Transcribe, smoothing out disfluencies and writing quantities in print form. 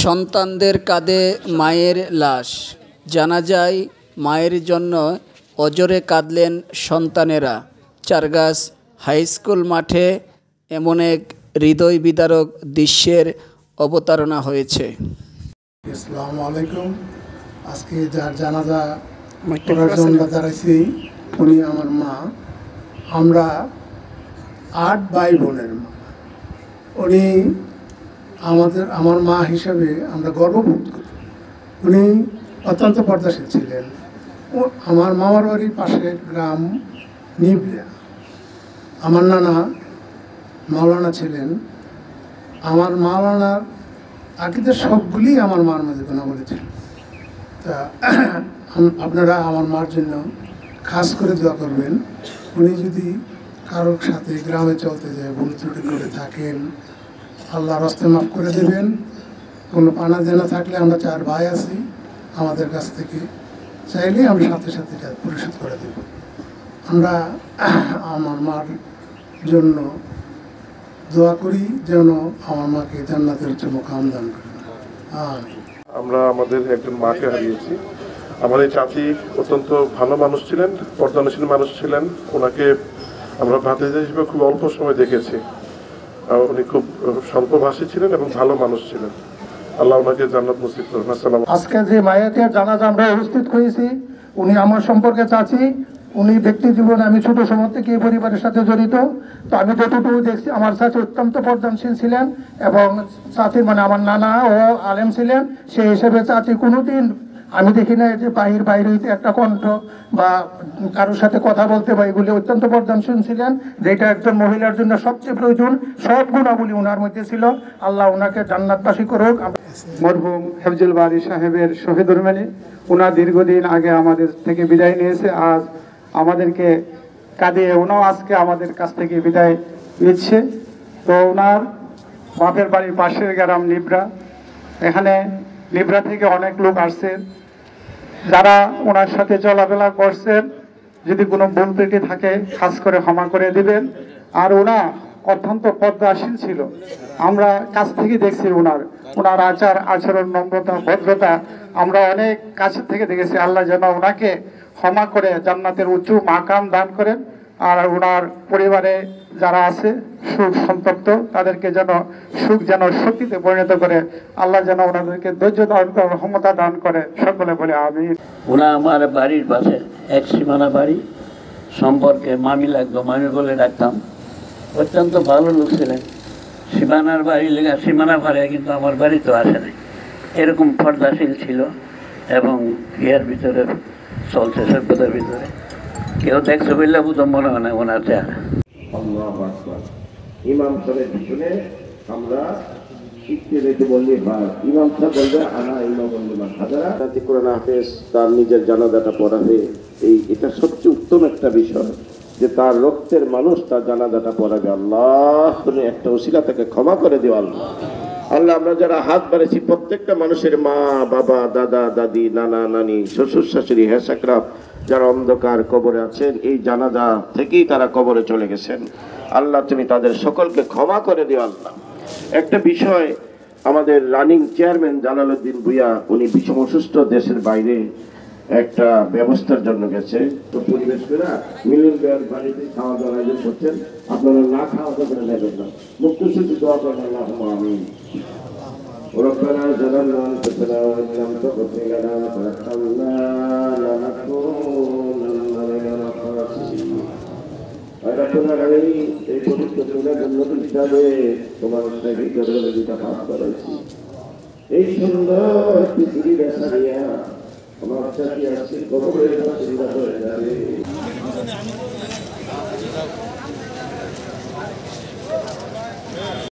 সন্তানদের কাঁধে মায়ের লাশ, জানা যায় মায়ের জন্য অঝোরে কাঁদলেন সন্তানেরা। চারগাছ হাইস্কুল মাঠে এমন এক হৃদয় বিদারক দৃশ্যের অবতারণা হয়েছে। আসসালামু আলাইকুম। আজকে যার জানাজা করার জন্য দাঁড়াইছি উনি আমার মা। আমরা 8 ভাই বোনের মা। উনি আমার মা হিসাবে আমরা গর্ববোধ করি। উনি অত্যন্ত পর্দাশীল ছিলেন। আমার মামার বাড়ির পাশের গ্রাম নিবরা। আমার নানা মাওলানা ছিলেন। আমার মাওলানার আকিদের সবগুলি আমার মার মাঝে গোনা বলেছেন। তা আপনারা আমার মার জন্য খাস করে দোয়া করবেন। উনি যদি কারোর সাথে গ্রামে চলতে যায় ভুল ত্রুটি করে থাকেন, আল্লাহ রাস্তায় মাফ করে দেবেন। কোনো পানা দেনা থাকলে আমরা 4 ভাই আছি, আমাদের কাছ থেকে চাইলে আমরা সাথে সাথে পরিশোধ করে দেব। আমরা আমার মার জন্য দোয়া করি যেন আমার মাকে জান্নাতের উচ্চ মুকাম দান করেন। আমরা আমাদের একজন মাকে হারিয়েছি। আমার এই চাচি অত্যন্ত ভালো মানুষ ছিলেন, পর্দানশীল মানুষ ছিলেন। ওনাকে আমরা ভাতিজা হিসেবে খুব অল্প সময় দেখেছি। উনি খুব স্বল্পভাষী ছিলেন এবং ভালো মানুষ ছিলেন। আল্লাহ ওনাকে জান্নাত নসিব করুন। আসসালাম। আজকে যে মায়াতের জানাজা আমরা উপস্থিত হয়েছি, উনি আমার সম্পর্কে চাচি। উনি ব্যক্তি জীবনে আমি ছোট সময় থেকে এই পরিবারের সাথে জড়িত। তো আমি যতটুকু দেখছি আমার চাচি অত্যন্ত পর্দানশীল ছিলেন এবং চাচি মানে আমার নানা ও আলেম ছিলেন। সেই হিসেবে চাচি কোনোদিন আমি দেখি না যে বাইরে হইতে একটা কণ্ঠ বা কারোর সাথে কথা বলতে বা এগুলি অত্যন্ত পর্দানশীল ছিলেন, যেটা একজন মহিলার জন্য সবচেয়ে প্রয়োজন। সব গুণাবলী ওনার মধ্যে ছিল। আল্লাহ ওনাকে জান্নাতবাসী করুক। মরহুম হেফজুল বারী সাহেবের শহীদুর মেনে ওনার দীর্ঘদিন আগে আমাদের থেকে বিদায় নিয়েছে। আজ আমাদেরকে কাঁদিয়ে ওনাও আজকে আমাদের কাছ থেকে বিদায় নিচ্ছে। তো ওনার বাপের বাড়ির পাশের গ্রাম নিবরা। এখানে নিবরা থেকে অনেক লোক আসছেন যারা ওনার সাথে চলাফেরা করছেন। যদি কোনো ভুল ত্রুটি থাকে খাস করে ক্ষমা করে দিবেন। আর ওনা অত্যন্ত পর্দাশীল ছিল। আমরা কাছ থেকে দেখছি ওনার আচরণ, নম্রতা, ভদ্রতা আমরা অনেক কাছ থেকে দেখেছি। আল্লাহ যেন ওনাকে ক্ষমা করে জান্নাতের উঁচু মাকাম দান করেন। আর ওনার পরিবারে যারা আছে সুখ সন্তপ্ত তাদেরকে যেন সুখ যেন শক্তিতে পরিণত করে। আল্লাহ যেন ওনাদেরকে ধৈর্য দান করে, ক্ষমতা দান করে। সকলে বলে আমিন। ওনা আমার বাড়ির পাশে এক সীমানা বাড়ি, সম্পর্কে মামি লাগতো, মামি বলে ডাকতাম। অত্যন্ত ভালো লোক ছিলেন। সীমানার বাড়ি লেখা সীমানা ভাড়ে, কিন্তু আমার বাড়ি তো আসে নাই। এরকম পর্দাশীল ছিল এবং ইয়ের ভিতরে চলছে, সভ্যতার ভিতরে কেউ দেখছে বললে বুঝতে মনে হয় না ওনার চেহারা। ইমাম সাহেবের পিছনে আমরা শিখতে রেখে বললি বা ইমাম সাহেব বলবে আনা ইমাম বলবে হাজারা কোরআন হাফেজ তার নিজের জানাজাটা পড়াবে। এটা সবচেয়ে উত্তম একটা বিষয় যে তার রক্তের মানুষ তার জানাজাটা পড়াবে। আল্লাহ তুমি একটা ওসিলা তাকে ক্ষমা করে দিও। আল্লাহ আমরা যারা হাত বাড়েছি প্রত্যেকটা মানুষের মা, বাবা, দাদা, দাদি, নানা, নানি, শ্বশুর, শাশুড়ি, হেসাকরা যারা অন্ধকার কবরে আছেন, এই জানাজা থেকেই তারা কবরে চলে গেছেন। আল্লাহ তুমি তাদের সকলকে ক্ষমা করে দিও। আল্লাহ একটা বিষয়, আমাদের রানিং চেয়ারম্যান জালালউদ্দিন ভূঁইয়া উনি বিষম অসুস্থ, দেশের বাইরে একটা ব্যবস্থার জন্য গেছে। তো পরিবেশ করে মিলন ভাইয়ের বাড়িতে খাওয়া দাওয়ার আয়োজন করছেন। আপনারা না খাওয়া দাওয়া করে নেবেন না, মুক্ত শুদ্ধ দোয়া করেন। আল্লাহুম্মা আমিন। ربنا ظلمنا أنفسنا وإن لم تغفر لنا وترحمنا لنكونن من الخاسرين। এই পবিত্র দিনের জন্য হিসাবে তোমার যেটা পাঠ করেছি, এই সুন্দর পৃথিবী বেসারিয়া আমার চাকরি আসছে কবরের